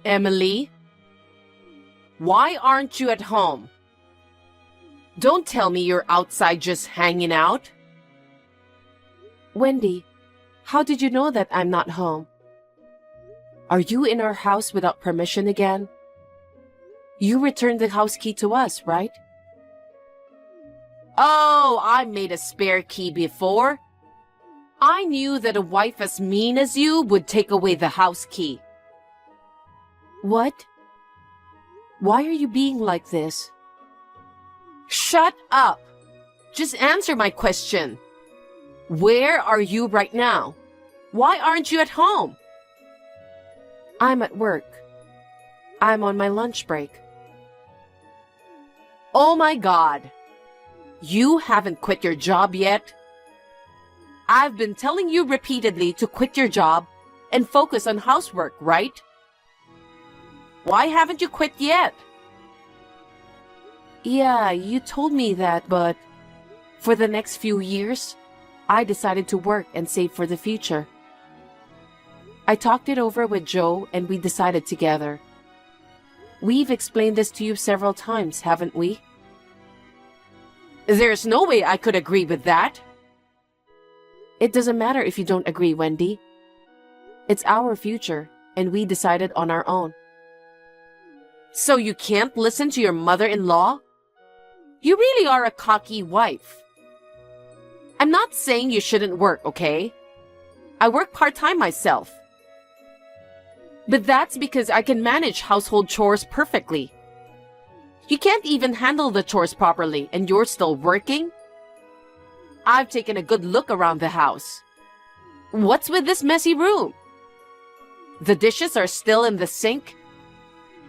Emily, why aren't you at home? Don't tell me you're outside just hanging out. Wendy, how did you know that I'm not home? Are you in our house without permission again? You returned the house key to us, right? Oh, I made a spare key before. I knew that a wife as mean as you would take away the house key. What? Why are you being like this? Shut up. Just answer my question. Where are you right now? Why aren't you at home? I'm at work. I'm on my lunch break. Oh my God. You haven't quit your job yet? I've been telling you repeatedly to quit your job and focus on housework, right? Why haven't you quit yet? Yeah, you told me that, but for the next few years, I decided to work and save for the future. I talked it over with Joe and we decided together. We've explained this to you several times, haven't we? There's no way I could agree with that. It doesn't matter if you don't agree, Wendy. It's our future, and we decided on our own. So you can't listen to your mother-in-law? You really are a cocky wife. I'm not saying you shouldn't work, okay? I work part-time myself. But that's because I can manage household chores perfectly. You can't even handle the chores properly, and you're still working? I've taken a good look around the house. What's with this messy room? The dishes are still in the sink,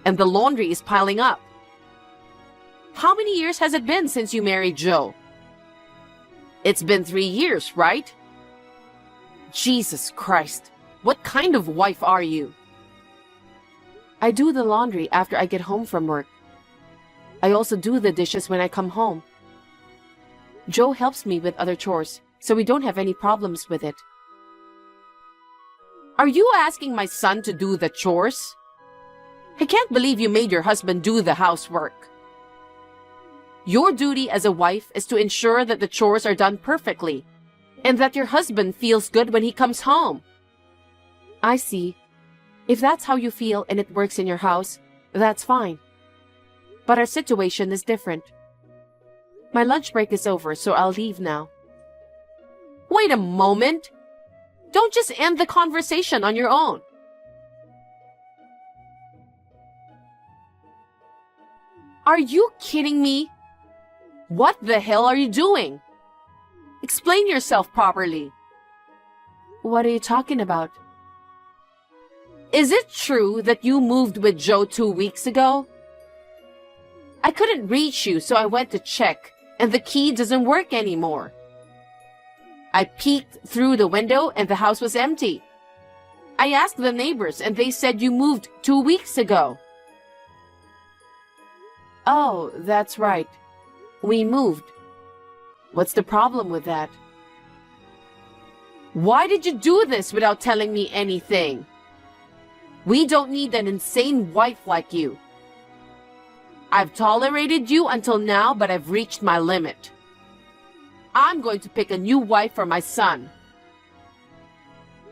and the laundry is piling up. How many years has it been since you married Joe? It's been 3 years, right? Jesus Christ, what kind of wife are you? I do the laundry after I get home from work. I also do the dishes when I come home. Joe helps me with other chores, so we don't have any problems with it. Are you asking my son to do the chores? I can't believe you made your husband do the housework. Your duty as a wife is to ensure that the chores are done perfectly, and that your husband feels good when he comes home. I see. If that's how you feel and it works in your house, that's fine. But our situation is different. My lunch break is over, so I'll leave now. Wait a moment. Don't just end the conversation on your own. Are you kidding me? What the hell are you doing? Explain yourself properly. What are you talking about? Is it true that you moved with Joe 2 weeks ago? I couldn't reach you, so I went to check, and the key doesn't work anymore. I peeked through the window and the house was empty. I asked the neighbors and they said you moved 2 weeks ago. Oh, that's right. We moved. What's the problem with that? Why did you do this without telling me anything? We don't need an insane wife like you. I've tolerated you until now, but I've reached my limit. I'm going to pick a new wife for my son.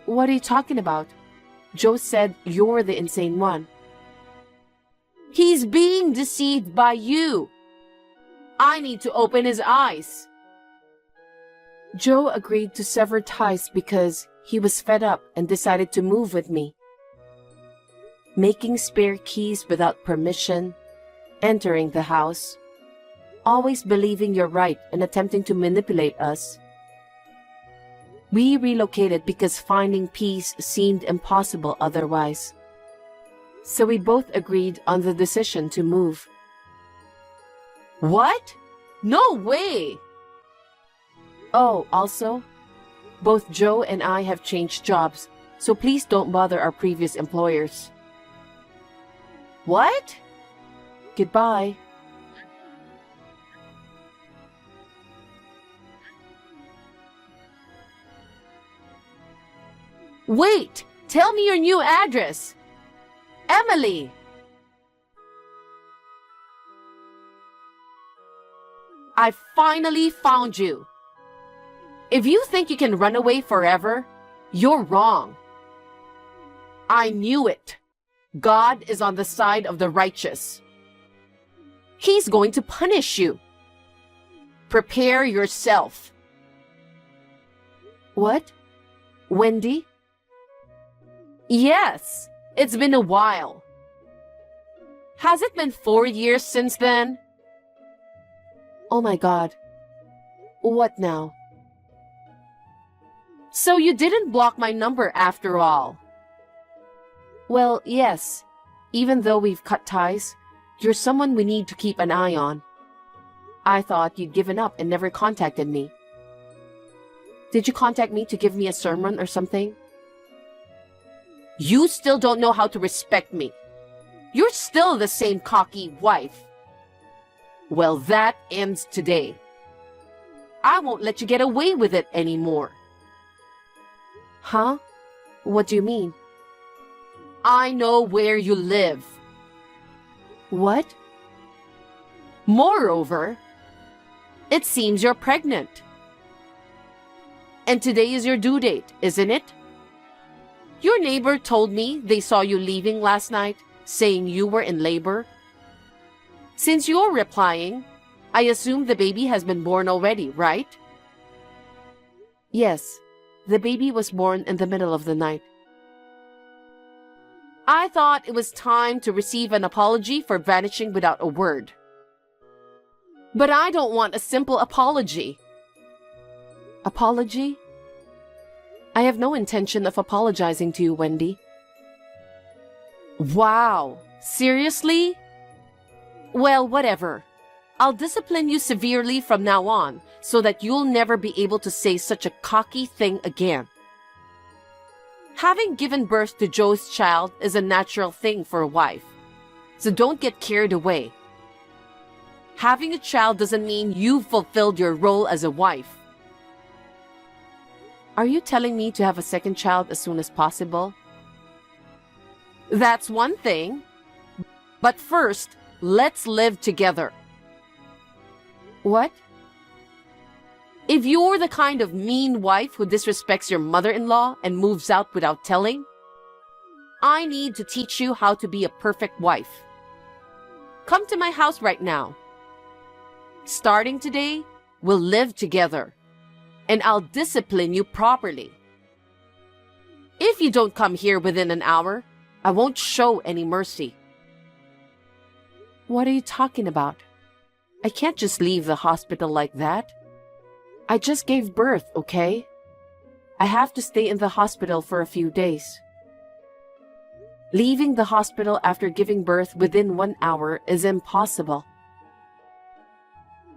What are you talking about? Joe said you're the insane one. He's being deceived by you. I need to open his eyes. Joe agreed to sever ties because he was fed up and decided to move with me. Making spare keys without permission, entering the house, always believing you're right and attempting to manipulate us. We relocated because finding peace seemed impossible otherwise. So we both agreed on the decision to move. What? No way! Oh, also, both Joe and I have changed jobs, so please don't bother our previous employers. What? Goodbye. Wait! Tell me your new address! Emily! I finally found you. If you think you can run away forever, you're wrong. I knew it. God is on the side of the righteous. He's going to punish you. Prepare yourself. What? Wendy? Yes, it's been a while. Has it been 4 years since then? Oh my God. What now? So you didn't block my number after all. Well, yes. Even though we've cut ties, you're someone we need to keep an eye on. I thought you'd given up and never contacted me. Did you contact me to give me a sermon or something? You still don't know how to respect me. You're still the same cocky wife. Well, that ends today. I won't let you get away with it anymore. Huh? What do you mean? I know where you live. What? Moreover, it seems you're pregnant. And today is your due date, isn't it? Your neighbor told me they saw you leaving last night, saying you were in labor. Since you're replying, I assume the baby has been born already, right? Yes. The baby was born in the middle of the night. I thought it was time to receive an apology for vanishing without a word. But I don't want a simple apology. Apology? I have no intention of apologizing to you, Wendy. Wow, seriously? Well, whatever. I'll discipline you severely from now on so that you'll never be able to say such a cocky thing again. Having given birth to Joe's child is a natural thing for a wife, so don't get carried away. Having a child doesn't mean you've fulfilled your role as a wife. Are you telling me to have a second child as soon as possible? That's one thing. But first, let's live together. What? If you're the kind of mean wife who disrespects your mother-in-law and moves out without telling, I need to teach you how to be a perfect wife. Come to my house right now. Starting today, we'll live together, and I'll discipline you properly. If you don't come here within an hour, I won't show any mercy. What are you talking about? I can't just leave the hospital like that. I just gave birth, okay? I have to stay in the hospital for a few days. Leaving the hospital after giving birth within 1 hour is impossible.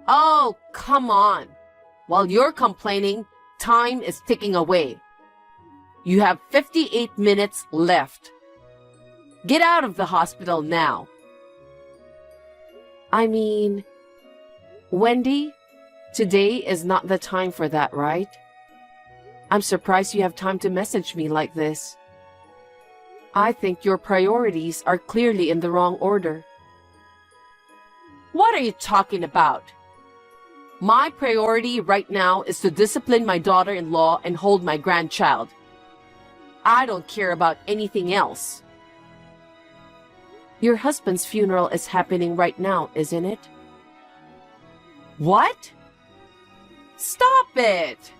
Oh, come on. While you're complaining, time is ticking away. You have 58 minutes left. Get out of the hospital now. I mean, Wendy, today is not the time for that, right? I'm surprised you have time to message me like this. I think your priorities are clearly in the wrong order. What are you talking about? My priority right now is to discipline my daughter-in-law and hold my grandchild. I don't care about anything else. Your husband's funeral is happening right now, isn't it? What? Stop it!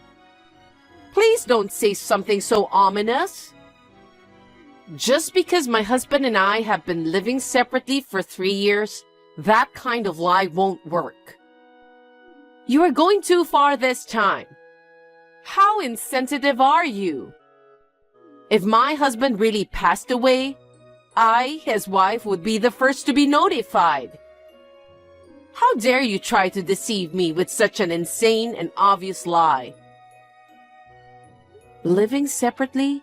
Please don't say something so ominous. Just because my husband and I have been living separately for 3 years, that kind of lie won't work. You are going too far this time. How insensitive are you? If my husband really passed away, I, his wife, would be the first to be notified. How dare you try to deceive me with such an insane and obvious lie? Living separately?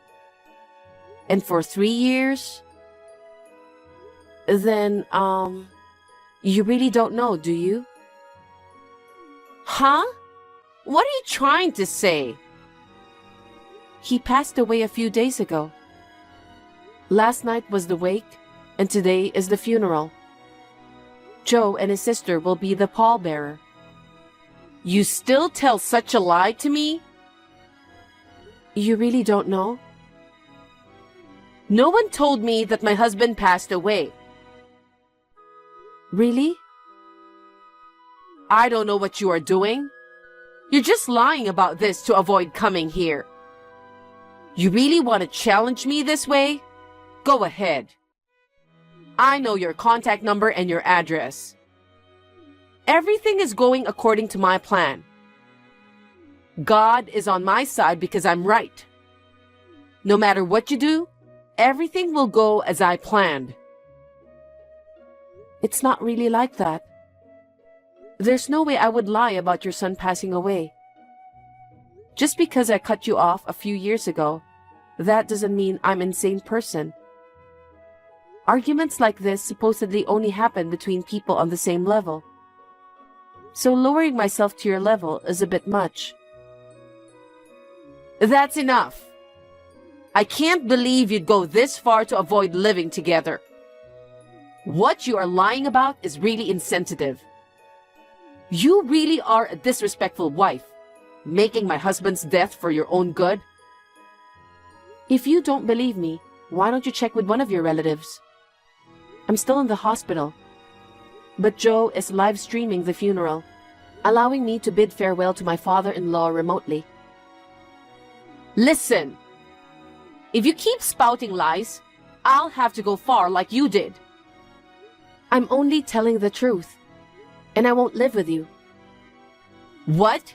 And for 3 years? Then, you really don't know, do you? Huh? What are you trying to say? He passed away a few days ago. Last night was the wake, and today is the funeral. Joe and his sister will be the pallbearer. You still tell such a lie to me? You really don't know? No one told me that my husband passed away. Really? I don't know what you are doing. You're just lying about this to avoid coming here. You really want to challenge me this way? Go ahead. I know your contact number and your address. Everything is going according to my plan. God is on my side because I'm right. No matter what you do, everything will go as I planned. It's not really like that. There's no way I would lie about your son passing away. Just because I cut you off a few years ago, that doesn't mean I'm an insane person. Arguments like this supposedly only happen between people on the same level. So lowering myself to your level is a bit much. That's enough. I can't believe you'd go this far to avoid living together. What you are lying about is really insensitive. You really are a disrespectful wife, making my husband's death for your own good. If you don't believe me, why don't you check with one of your relatives? I'm still in the hospital, but Joe is live streaming the funeral, allowing me to bid farewell to my father-in-law remotely. Listen, if you keep spouting lies, I'll have to go far like you did. I'm only telling the truth, and I won't live with you. What?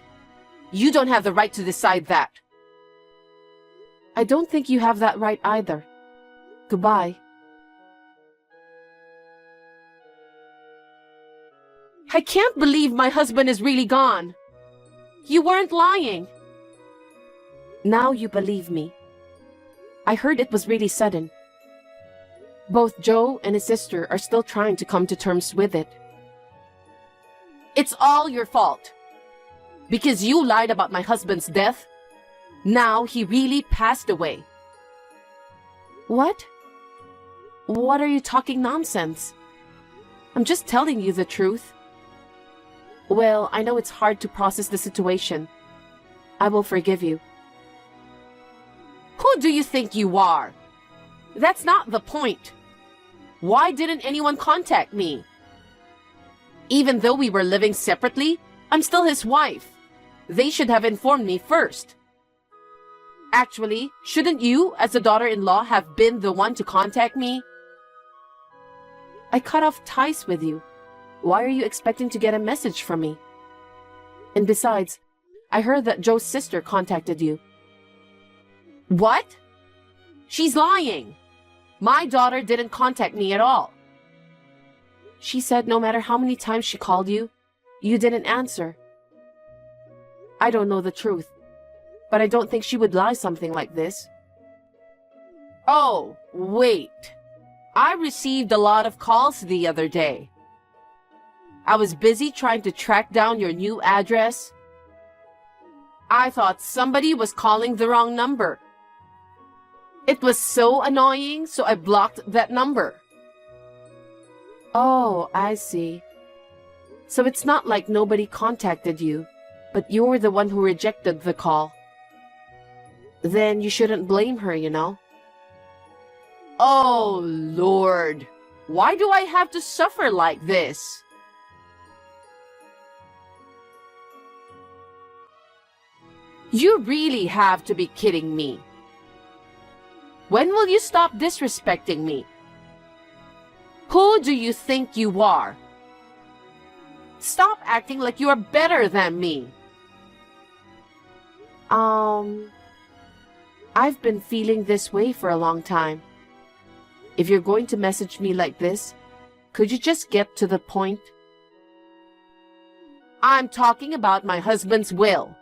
You don't have the right to decide that. I don't think you have that right either. Goodbye. I can't believe my husband is really gone. You weren't lying. Now you believe me. I heard it was really sudden. Both Joe and his sister are still trying to come to terms with it. It's all your fault. Because you lied about my husband's death. Now he really passed away. What? What are you talking nonsense? I'm just telling you the truth. Well, I know it's hard to process the situation. I will forgive you. Who do you think you are? That's not the point. Why didn't anyone contact me? Even though we were living separately, I'm still his wife. They should have informed me first. Actually, shouldn't you, as a daughter-in-law, have been the one to contact me? I cut off ties with you. Why are you expecting to get a message from me? And besides, I heard that Joe's sister contacted you. What? She's lying. My daughter didn't contact me at all. She said no matter how many times she called you, you didn't answer. I don't know the truth, but I don't think she would lie something like this. Oh, wait. I received a lot of calls the other day. I was busy trying to track down your new address. I thought somebody was calling the wrong number. It was so annoying, so I blocked that number. Oh, I see. So it's not like nobody contacted you, but you're the one who rejected the call. Then you shouldn't blame her, you know? Oh, Lord. Why do I have to suffer like this? You really have to be kidding me. When will you stop disrespecting me? Who do you think you are? Stop acting like you are better than me. I've been feeling this way for a long time. If you're going to message me like this, could you just get to the point? I'm talking about my husband's will.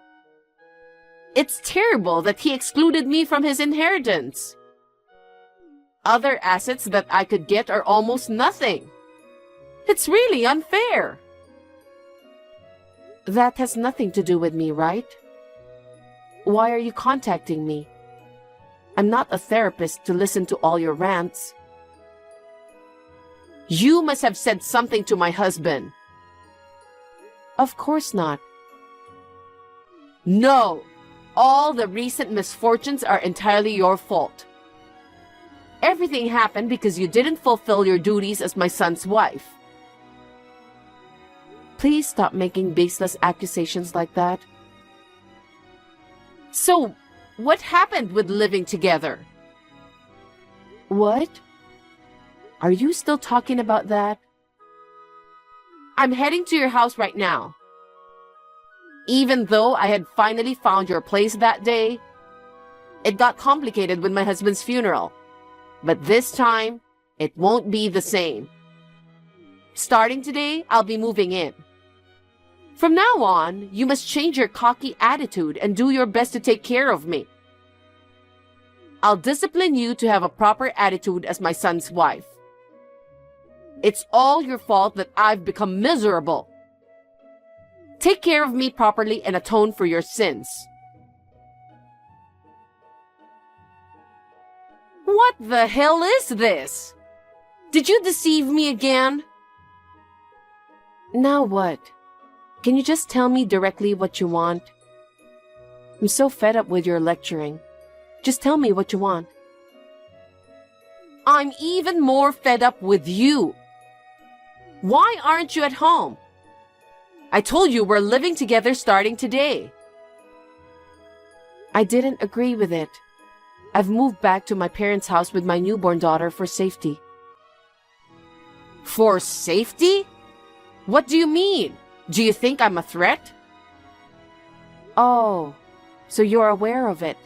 It's terrible that he excluded me from his inheritance. Other assets that I could get are almost nothing. It's really unfair. That has nothing to do with me, right? Why are you contacting me? I'm not a therapist to listen to all your rants. You must have said something to my husband. Of course not. No, all the recent misfortunes are entirely your fault. Everything happened because you didn't fulfill your duties as my son's wife. Please stop making baseless accusations like that. So, what happened with living together? What? Are you still talking about that? I'm heading to your house right now. Even though I had finally found your place that day, it got complicated with my husband's funeral. But this time, it won't be the same. Starting today, I'll be moving in. From now on, you must change your cocky attitude and do your best to take care of me. I'll discipline you to have a proper attitude as my son's wife. It's all your fault that I've become miserable. Take care of me properly and atone for your sins. What the hell is this? Did you deceive me again? Now what? Can you just tell me directly what you want? I'm so fed up with your lecturing. Just tell me what you want. I'm even more fed up with you. Why aren't you at home? I told you we're living together starting today. I didn't agree with it. I've moved back to my parents' house with my newborn daughter for safety. For safety? What do you mean? Do you think I'm a threat? Oh, so you're aware of it.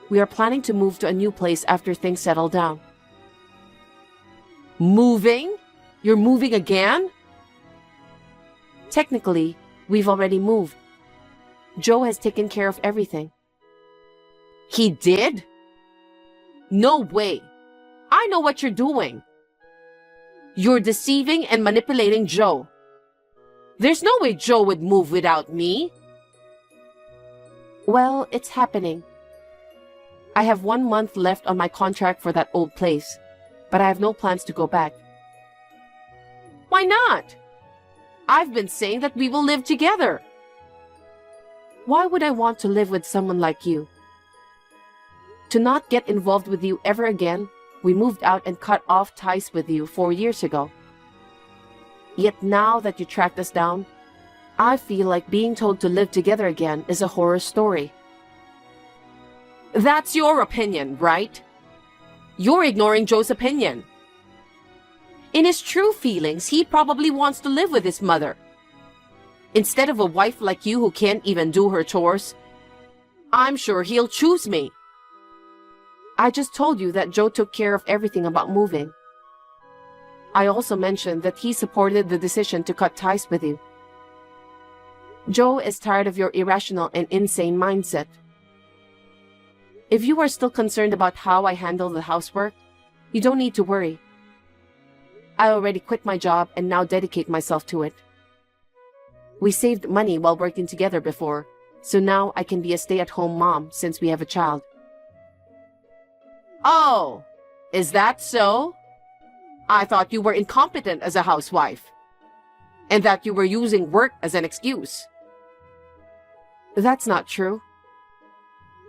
We are planning to move to a new place after things settle down. Moving? You're moving again? Technically, we've already moved. Joe has taken care of everything. He did? No way. I know what you're doing. You're deceiving and manipulating Joe. There's no way Joe would move without me. Well, it's happening. I have 1 month left on my contract for that old place, but I have no plans to go back. Why not? I've been saying that we will live together. Why would I want to live with someone like you? To not get involved with you ever again, we moved out and cut off ties with you 4 years ago. Yet now that you tracked us down, I feel like being told to live together again is a horror story. That's your opinion, right? You're ignoring Joe's opinion. In his true feelings, he probably wants to live with his mother. Instead of a wife like you who can't even do her chores, I'm sure he'll choose me. I just told you that Joe took care of everything about moving. I also mentioned that he supported the decision to cut ties with you. Joe is tired of your irrational and insane mindset. If you are still concerned about how I handle the housework, you don't need to worry. I already quit my job and now dedicate myself to it. We saved money while working together before, so now I can be a stay-at-home mom since we have a child. Oh, is that so? I thought you were incompetent as a housewife, and that you were using work as an excuse. That's not true.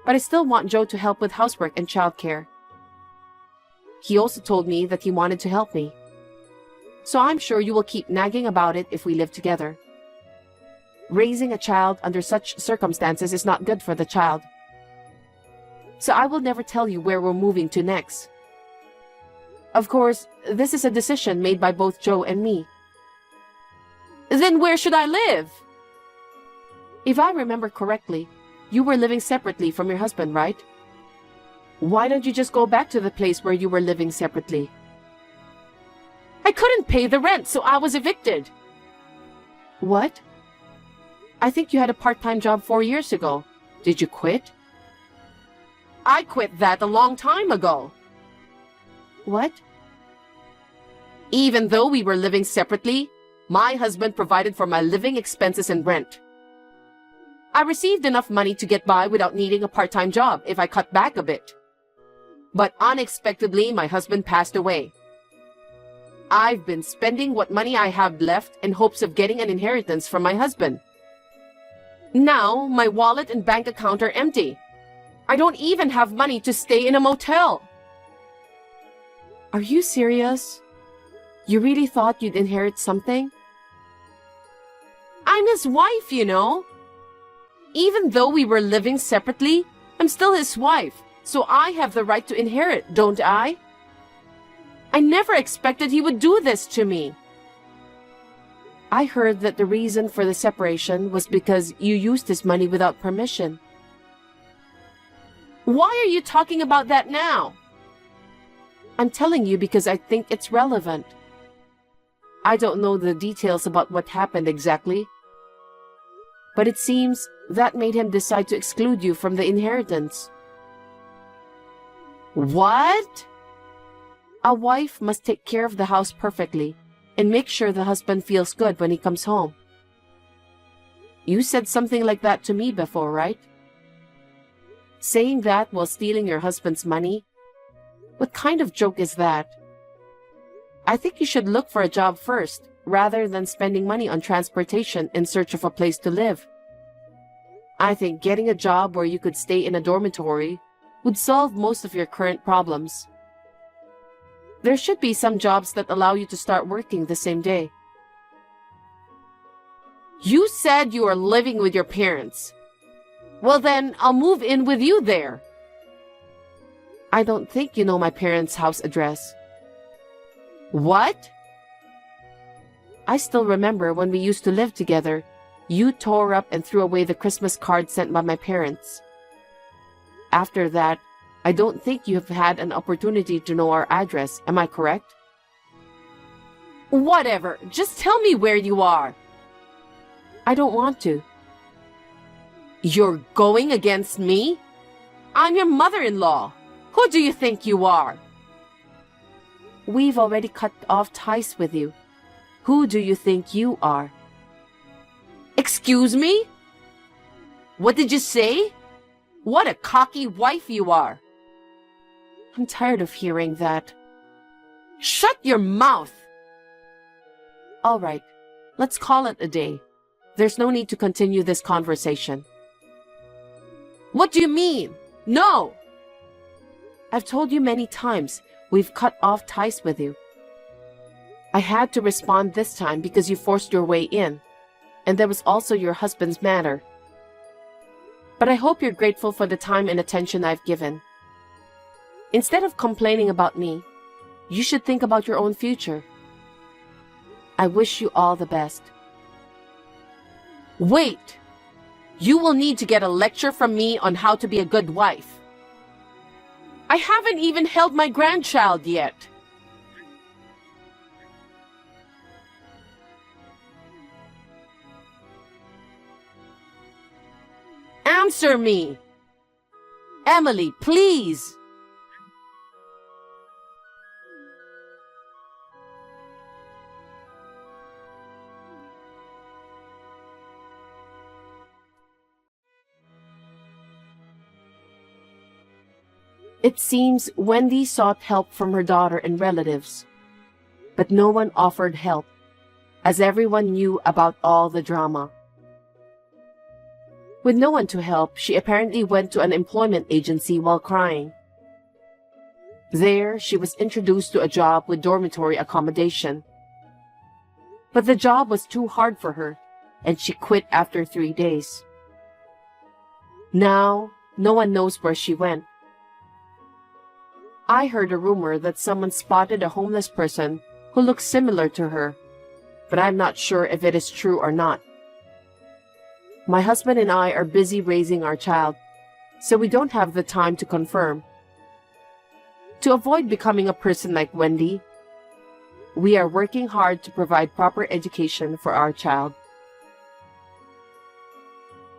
But I still want Joe to help with housework and childcare. He also told me that he wanted to help me. So I'm sure you will keep nagging about it if we live together. Raising a child under such circumstances is not good for the child. So I will never tell you where we're moving to next. Of course, this is a decision made by both Joe and me. Then where should I live? If I remember correctly, you were living separately from your husband, right? Why don't you just go back to the place where you were living separately? I couldn't pay the rent, so I was evicted. What? I think you had a part-time job 4 years ago. Did you quit? I quit that a long time ago. What? Even though we were living separately, my husband provided for my living expenses and rent. I received enough money to get by without needing a part-time job if I cut back a bit. But unexpectedly, my husband passed away. I've been spending what money I have left in hopes of getting an inheritance from my husband. Now, my wallet and bank account are empty. I don't even have money to stay in a motel. Are you serious? You really thought you'd inherit something? I'm his wife, you know. Even though we were living separately, I'm still his wife, so I have the right to inherit, don't I? I never expected he would do this to me. I heard that the reason for the separation was because you used his money without permission. Why are you talking about that now? I'm telling you because I think it's relevant. I don't know the details about what happened exactly, but it seems that made him decide to exclude you from the inheritance. What? A wife must take care of the house perfectly and make sure the husband feels good when he comes home. You said something like that to me before, right? Saying that while stealing your husband's money? What kind of joke is that? I think you should look for a job first, rather than spending money on transportation in search of a place to live. I think getting a job where you could stay in a dormitory would solve most of your current problems. There should be some jobs that allow you to start working the same day. You said you are living with your parents. Well then, I'll move in with you there. I don't think you know my parents' house address. What? I still remember when we used to live together, you tore up and threw away the Christmas card sent by my parents. After that, I don't think you have had an opportunity to know our address, am I correct? Whatever, just tell me where you are. I don't want to. You're going against me? I'm your mother-in-law. Who do you think you are? We've already cut off ties with you. Who do you think you are? Excuse me? What did you say? What a cocky wife you are. I'm tired of hearing that. Shut your mouth! All right, let's call it a day. There's no need to continue this conversation. What do you mean? No! I've told you many times, we've cut off ties with you. I had to respond this time because you forced your way in, and there was also your husband's matter. But I hope you're grateful for the time and attention I've given. Instead of complaining about me, you should think about your own future. I wish you all the best. Wait! You will need to get a lecture from me on how to be a good wife. I haven't even held my grandchild yet. Answer me! Emily, please! It seems Wendy sought help from her daughter and relatives, but no one offered help, as everyone knew about all the drama. With no one to help, she apparently went to an employment agency while crying. There, she was introduced to a job with dormitory accommodation. But the job was too hard for her, and she quit after 3 days. Now, no one knows where she went. I heard a rumor that someone spotted a homeless person who looks similar to her, but I'm not sure if it is true or not. My husband and I are busy raising our child, so we don't have the time to confirm. To avoid becoming a person like Wendy, we are working hard to provide proper education for our child.